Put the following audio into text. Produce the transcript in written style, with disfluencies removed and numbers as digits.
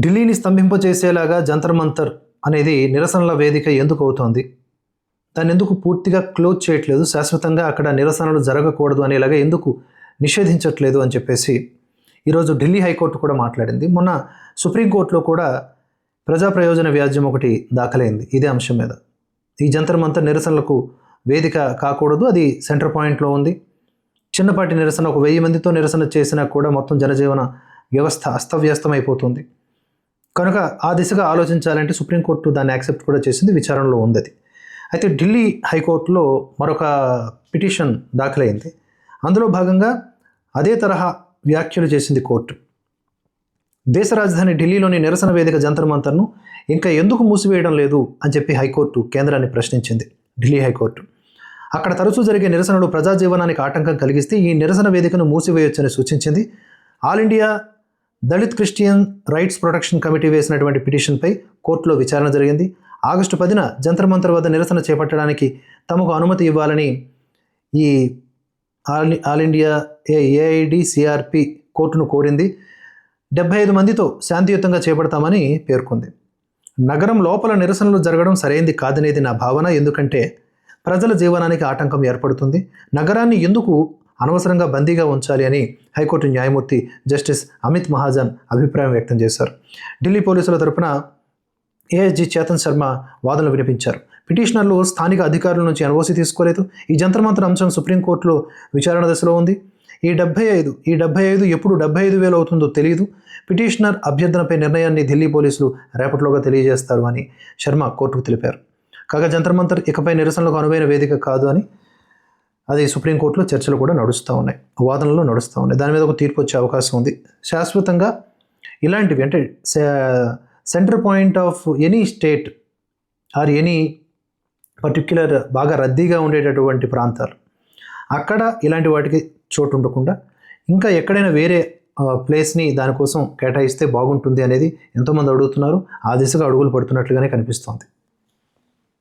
ఢిల్లీని స్తంభింపచేసేలాగా జంతర్ మంతర్ అనేది నిరసనల వేదిక ఎందుకు అవుతోంది? దాన్ని ఎందుకు పూర్తిగా క్లోజ్ చేయట్లేదు? శాశ్వతంగా అక్కడ నిరసనలు జరగకూడదు అనేలాగా ఎందుకు నిషేధించట్లేదు అని చెప్పేసి ఈరోజు ఢిల్లీ హైకోర్టు కూడా మాట్లాడింది. మొన్న సుప్రీంకోర్టులో కూడా ప్రజా ప్రయోజన వ్యాజ్యం ఒకటి దాఖలైంది ఇదే అంశం మీద. ఈ జంతర్ మంతర్ నిరసనలకు వేదిక కాకూడదు, అది సెంటర్ పాయింట్లో ఉంది. చిన్నపాటి నిరసన, ఒక 1000 మందితో నిరసన చేసినా కూడా మొత్తం జనజీవన వ్యవస్థ అస్తవ్యస్తం అయిపోతుంది. కనుక ఆ దిశగా ఆలోచించాలంటే సుప్రీంకోర్టు దాన్ని యాక్సెప్ట్ కూడా చేసింది, విచారణలో ఉంది అది. అయితే ఢిల్లీ హైకోర్టులో మరొక పిటిషన్ దాఖలైంది. అందులో భాగంగా అదే తరహా వ్యాఖ్యలు చేసింది కోర్టు. దేశ రాజధాని ఢిల్లీలోని నిరసన వేదిక జంతర్ మంతర్ను ఇంకా ఎందుకు మూసివేయడం లేదు అని చెప్పి హైకోర్టు కేంద్రాన్ని ప్రశ్నించింది. ఢిల్లీ హైకోర్టు అక్కడ తరచూ జరిగే నిరసనలు ప్రజా జీవనానికి ఆటంకం కలిగిస్తే ఈ నిరసన వేదికను మూసివేయొచ్చని సూచించింది. All India Dalit Christian rights protection committee వేసినటువంటి పిటిషన్పై కోర్టులో విచారణ జరిగింది. ఆగస్టు 10న జంతర్ మంతర్ వద్ద నిరసన చేపట్టడానికి తమకు అనుమతి ఇవ్వాలని ఈ ఆల్ ఇండియా ఏఐడిసిఆర్పి కోర్టును కోరింది. 75 మందితో శాంతియుతంగా చేపడతామని పేర్కొంది. నగరం లోపల నిరసనలు జరగడం సరైంది కాదనేది నా భావన, ఎందుకంటే ప్రజల జీవనానికి ఆటంకం ఏర్పడుతుంది. నగరాన్ని ఎందుకు అనవసరంగా బందీగా ఉంచాలి అని హైకోర్టు న్యాయమూర్తి జస్టిస్ అమిత్ మహాజన్ అభిప్రాయం వ్యక్తం చేశారు. ఢిల్లీ పోలీసుల తరపున ఏఎస్జీ చేతన్ శర్మ వాదనలు వినిపించారు. పిటిషనర్లు స్థానిక అధికారుల నుంచి ఎన్ఓసి తీసుకోలేదు. ఈ జంతర్ మంతర్ అంశం సుప్రీంకోర్టులో విచారణ దశలో ఉంది. ఈ 75 ఎప్పుడు 75,000 అవుతుందో తెలియదు. పిటిషనర్ అభ్యర్థనపై నిర్ణయాన్ని ఢిల్లీ పోలీసులు రేపటిలోగా తెలియజేస్తారు అని శర్మ కోర్టుకు తెలిపారు. కాగా జంతర్ మంతర్ ఇకపై నిరసనలకు అనువైన వేదిక కాదు అని అది సుప్రీంకోర్టులో చర్చలు కూడా నడుస్తూ ఉన్నాయి, వాదనలు నడుస్తూ ఉన్నాయి. దాని మీద ఒక తీర్పు వచ్చే అవకాశం ఉంది. శాశ్వతంగా ఇలాంటివి అంటే centre point of any state or any particular బాగా రద్దీగా ఉండేటటువంటి ప్రాంతాలు, అక్కడ ఇలాంటి వాటికి చోటు ఉండకుండా ఇంకా ఎక్కడైనా వేరే ప్లేస్ని దానికోసం కేటాయిస్తే బాగుంటుంది అనేది ఎంతోమంది అడుగుతున్నారు. ఆ దిశగా అడుగులు పడుతున్నట్లుగానే కనిపిస్తోంది.